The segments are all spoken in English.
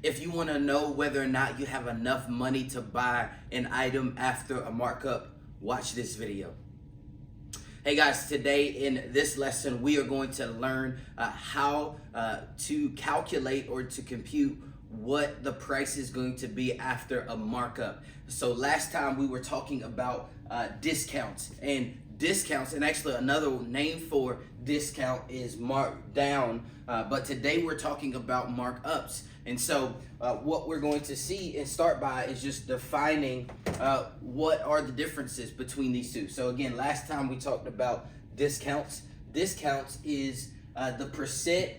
If you want to know whether or not you have enough money to buy an item after a markup, watch this video. Hey guys, today in this lesson, we are going to learn how to calculate or to compute what the price is going to be after a markup. So last time we were talking about discounts, and actually another name for discount is markdown, but today we're talking about markups. And so what we're going to see and start by is just defining what are the differences between these two. So again, last time we talked about discounts. Discounts is the percent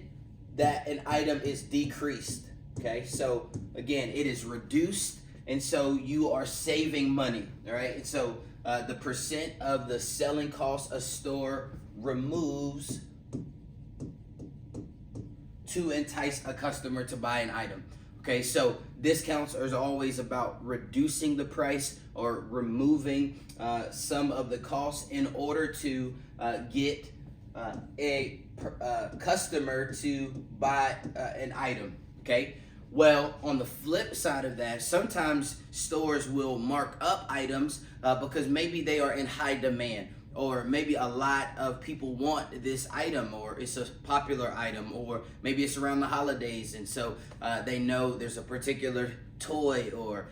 that an item is decreased. Okay, so again, it is reduced, and so you are saving money. All right, and so the percent of the selling cost a store removes to entice a customer to buy an item. Okay, so discounts are always about reducing the price or removing some of the costs in order to get a customer to buy an item. Okay, well, on the flip side of that, sometimes stores will mark up items because maybe they are in high demand, or maybe a lot of people want this item, or it's a popular item, or maybe it's around the holidays, and so they know there's a particular toy or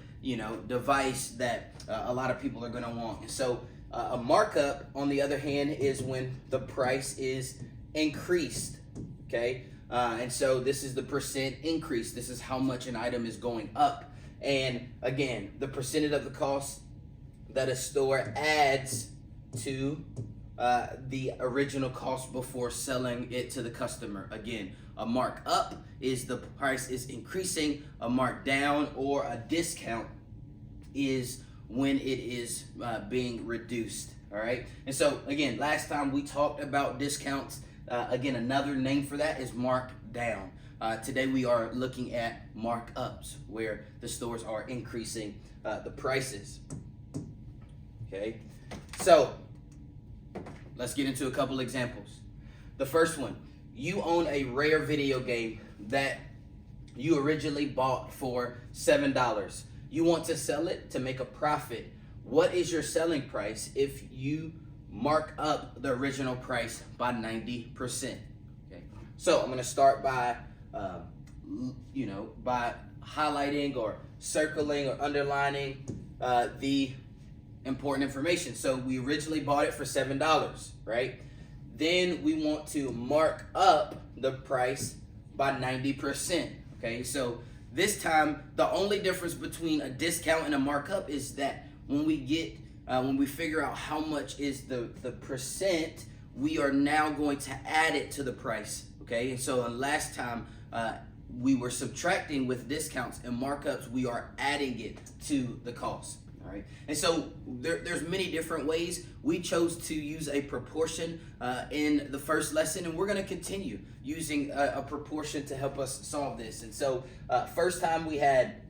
device that a lot of people are going to want. And so a markup, on the other hand, is when the price is increased. Okay, and so this is the percent increase. This is how much an item is going up, and again, the percentage of the cost that a store adds to the original cost before selling it to the customer. Again, a markup is the price is increasing. A markdown or a discount is when it is being reduced. All right, and so again, last time we talked about discounts. Again, another name for that is markdown. Today we are looking at markups, where the stores are increasing the prices. Okay, so let's get into a couple examples. The first one, you own a rare video game that you originally bought for $7. You want to sell it to make a profit. What is your selling price if you mark up the original price by 90%? Okay, so I'm going to start by, by highlighting or circling or underlining the important information. So we originally bought it for $7, right? Then we want to mark up the price by 90%. Okay, so this time the only difference between a discount and a markup is that when we figure out how much is the percent, we are now going to add it to the price. Okay, and so last time we were subtracting with discounts, and markups we are adding it to the cost. All right, and so there's many different ways. We chose to use a proportion in the first lesson, and we're going to continue using a proportion to help us solve this. And so first time we had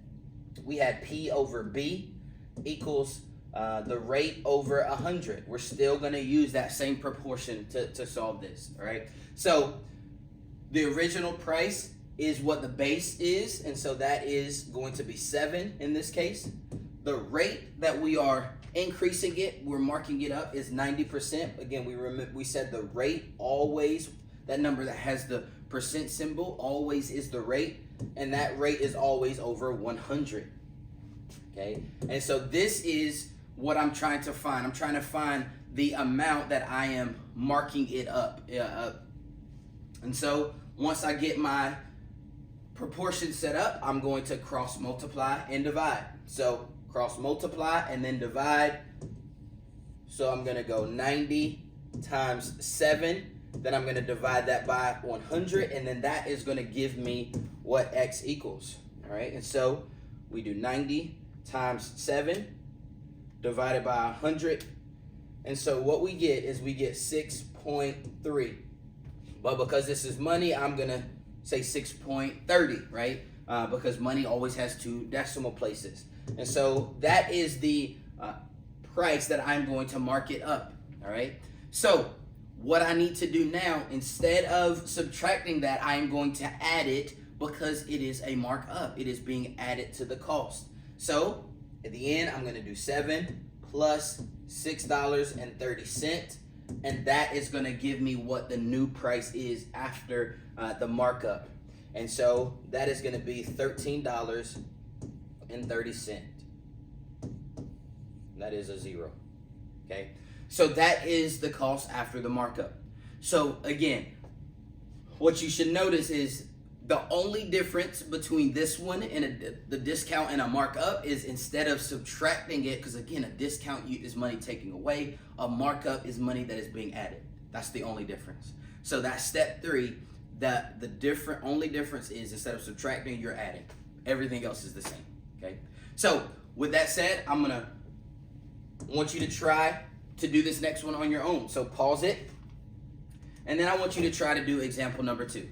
P over B equals the rate over 100. We're still going to use that same proportion to solve this. All right, so the original price is what the base is, and so that is going to be 7 in this case. The rate that we are increasing it, we're marking it up, is 90%. Again, we said the rate always, that number that has the percent symbol always is the rate, and that rate is always over 100. Okay, and so this is what I'm trying to find. I'm trying to find the amount that I am marking it up. And so once I get my proportion set up, I'm going to cross multiply and divide. So cross multiply and then divide. So I'm going to go 90 times 7. Then I'm going to divide that by 100, and then that is going to give me what X equals. All right, and so we do 90 times 7 divided by 100. And so what we get is we get 6.3. But because this is money, I'm going to say 6.30, right? Because money always has 2 decimal places. And so that is the price that I'm going to mark it up. All right. So what I need to do now, instead of subtracting that, I am going to add it Because it is a markup. It is being added to the cost. So at the end, I'm going to do 7 plus $6.30. And that is going to give me what the new price is after the markup. And so that is going to be $13.30. That is a 0. Okay. So that is the cost after the markup. So again, what you should notice is the only difference between this one and the discount and a markup is instead of subtracting it, because again, a discount is money taken away, a markup is money that is being added. That's the only difference. So that's step 3. That the only difference is instead of subtracting, you're adding. Everything else is the same. Okay. So with that said, I want you to try to do this next one on your own. So pause it. And then I want you to try to do example number 2.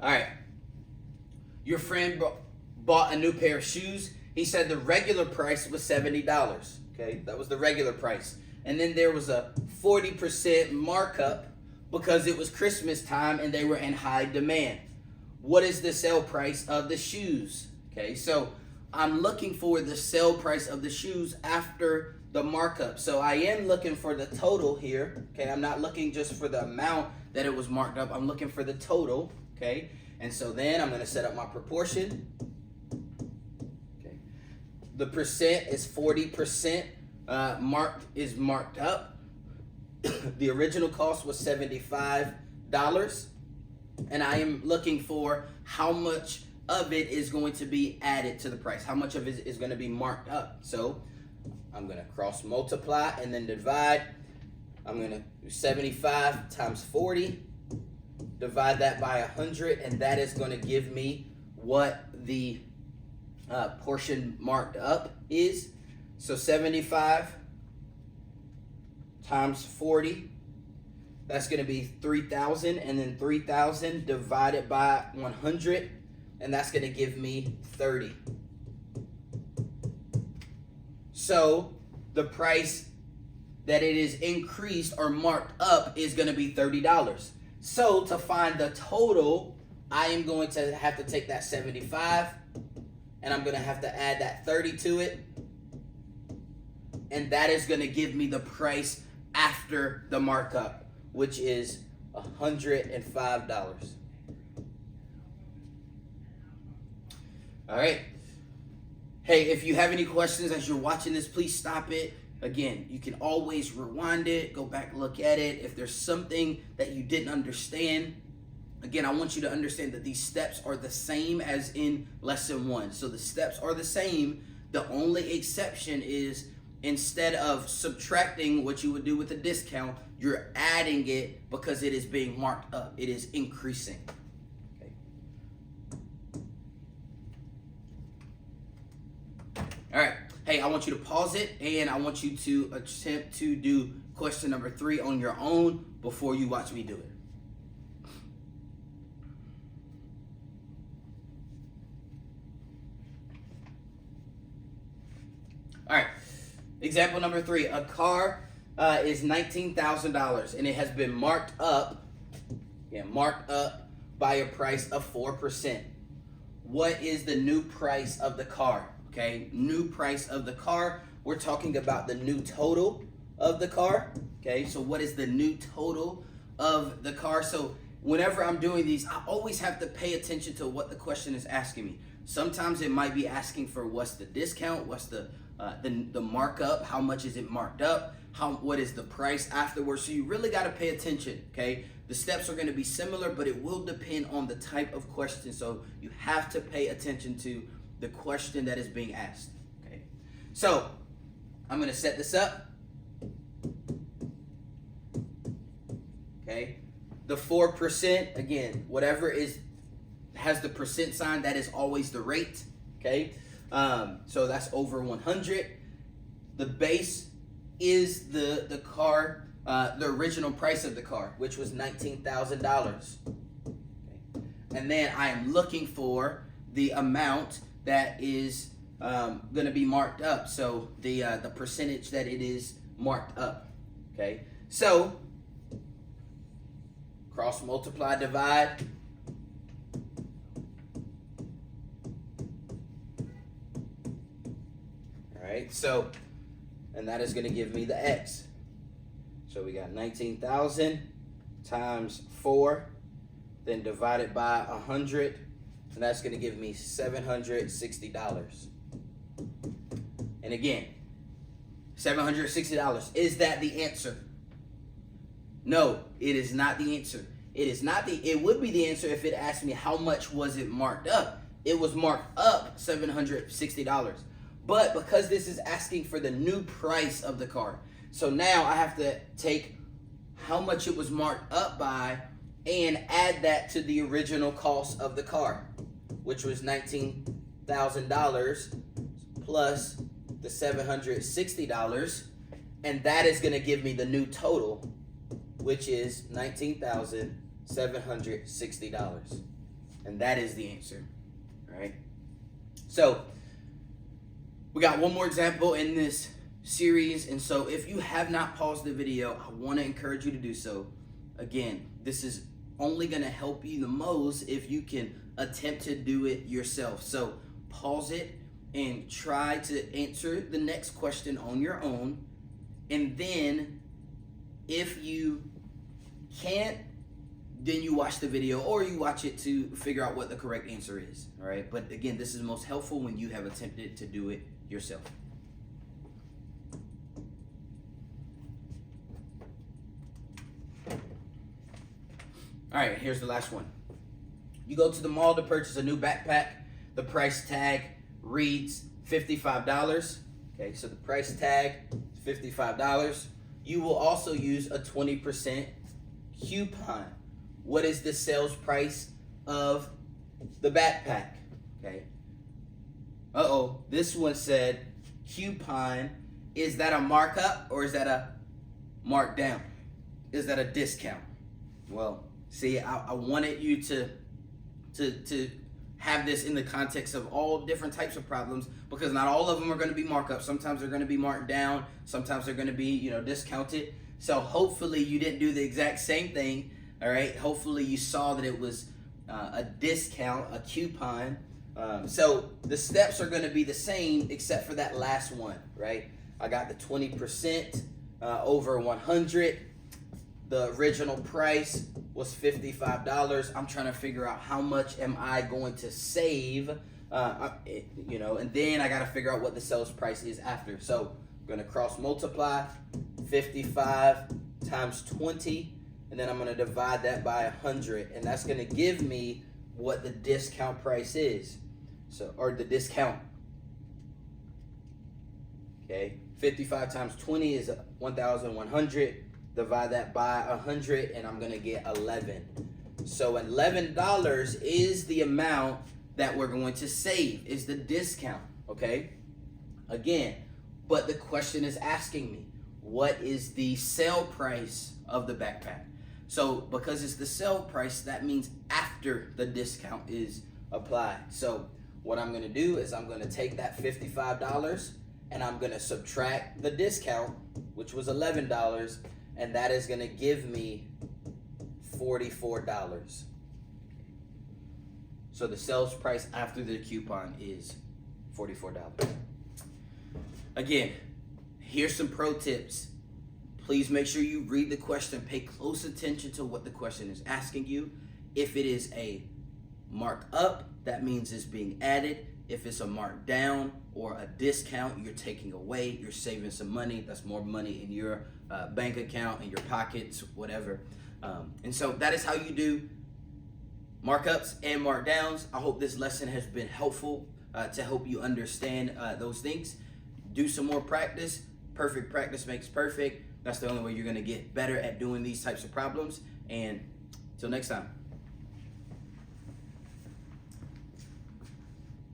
All right. Your friend bought a new pair of shoes. He said the regular price was $70. Okay, that was the regular price. And then there was a 40% markup because it was Christmas time and they were in high demand. What is the sale price of the shoes? Okay, so I'm looking for the sale price of the shoes after the markup. So I am looking for the total here. Okay, I'm not looking just for the amount that it was marked up. I'm looking for the total. Okay, and so then I'm going to set up my proportion. Okay, the percent is 40%. Marked up. The original cost was $75, and I am looking for how much of it is going to be added to the price. How much of it is going to be marked up? So I'm going to cross multiply and then divide. I'm going to do 75 times 40. Divide that by 100, and that is going to give me what the portion marked up is. So 75 times 40, that's going to be 3,000, and then 3,000 divided by 100, and that's going to give me 30. So the price that it is increased or marked up is going to be $30. So to find the total, I am going to have to take that 75 and I'm going to have to add that 30 to it. And that is going to give me the price after the markup, which is $105. All right. Hey, if you have any questions as you're watching this, please stop it. Again, you can always rewind it, go back, look at it. If there's something that you didn't understand, again, I want you to understand that these steps are the same as in lesson 1. So the steps are the same. The only exception is instead of subtracting what you would do with a discount, you're adding it because it is being marked up. It is increasing. Okay. All right. Hey, I want you to pause it, and I want you to attempt to do question number 3 on your own before you watch me do it. All right, example number 3. A car is $19,000, and it has been marked up by a price of 4%. What is the new price of the car? Okay, new price of the car. We're talking about the new total of the car. Okay, so what is the new total of the car? So whenever I'm doing these, I always have to pay attention to what the question is asking me. Sometimes it might be asking for what's the discount, what's the markup, how much is it marked up, what is the price afterwards. So you really got to pay attention. Okay, the steps are going to be similar, but it will depend on the type of question. So you have to pay attention to the question that is being asked. Okay, so I'm going to set this up. Okay, the 4%, again, whatever has the percent sign, that is always the rate. Okay, so that's over 100. The base is the car, the original price of the car, which was $19,000. Okay. And then I am looking for the amount that is going to be marked up. So the percentage that it is marked up. Okay. So cross multiply, divide. All right, so, and that is going to give me the X. So we got 19,000 times 4, then divided by 100, and that's going to give me $760. And again, $760. Is that the answer? No, it is not the answer. It is not the, it would be the answer if it asked me how much was it marked up. It was marked up $760. But because this is asking for the new price of the car, so now I have to take how much it was marked up by and add that to the original cost of the car, which was $19,000 plus the $760, and that is going to give me the new total, which is $19,760, and that is the answer. All right. So we got one more example in this series, and so if you have not paused the video, I want to encourage you to do so. Again, this is only going to help you the most if you can attempt to do it yourself. So pause it and try to answer the next question on your own, and then if you can't, then you watch the video or you watch it to figure out what the correct answer is. All right, but again, this is most helpful when you have attempted to do it yourself. All right, here's the last one. You go to the mall to purchase a new backpack. The price tag reads $55. Okay, so the price tag is $55. You will also use a 20% coupon. What is the sales price of the backpack? Okay. Uh-oh, this one said coupon. Is that a markup or is that a markdown? Is that a discount? Well, see, I wanted you to have this in the context of all different types of problems, because not all of them are going to be markups. Sometimes they're going to be marked down. Sometimes they're going to be, discounted. So hopefully you didn't do the exact same thing. All right. Hopefully you saw that it was a discount, a coupon. So the steps are going to be the same except for that last one, right? I got the 20% over 100. The original price was $55. I'm trying to figure out how much am I going to save, and then I got to figure out what the sales price is after. So I'm going to cross multiply 55 times 20, and then I'm going to divide that by 100, and that's going to give me what the discount price is. So, or the discount. Okay, 55 times 20 is 1,100. Divide that by 100, and I'm gonna get 11. So $11 is the amount that we're going to save, is the discount, okay? Again, but the question is asking me, what is the sale price of the backpack? So because it's the sale price, that means after the discount is applied. So what I'm gonna do is I'm gonna take that $55 and I'm gonna subtract the discount, which was $11, and that is going to give me $44. So the sales price after the coupon is $44. Again, here's some pro tips. Please make sure you read the question. Pay close attention to what the question is asking you. If it is a mark up, that means it's being added. If it's a mark down or a discount, you're taking away, you're saving some money. That's more money in your bank account, in your pockets, whatever. And so that is how you do markups and markdowns. I hope this lesson has been helpful to help you understand those things. Do some more practice. Perfect practice makes perfect. That's the only way you're going to get better at doing these types of problems. And till next time.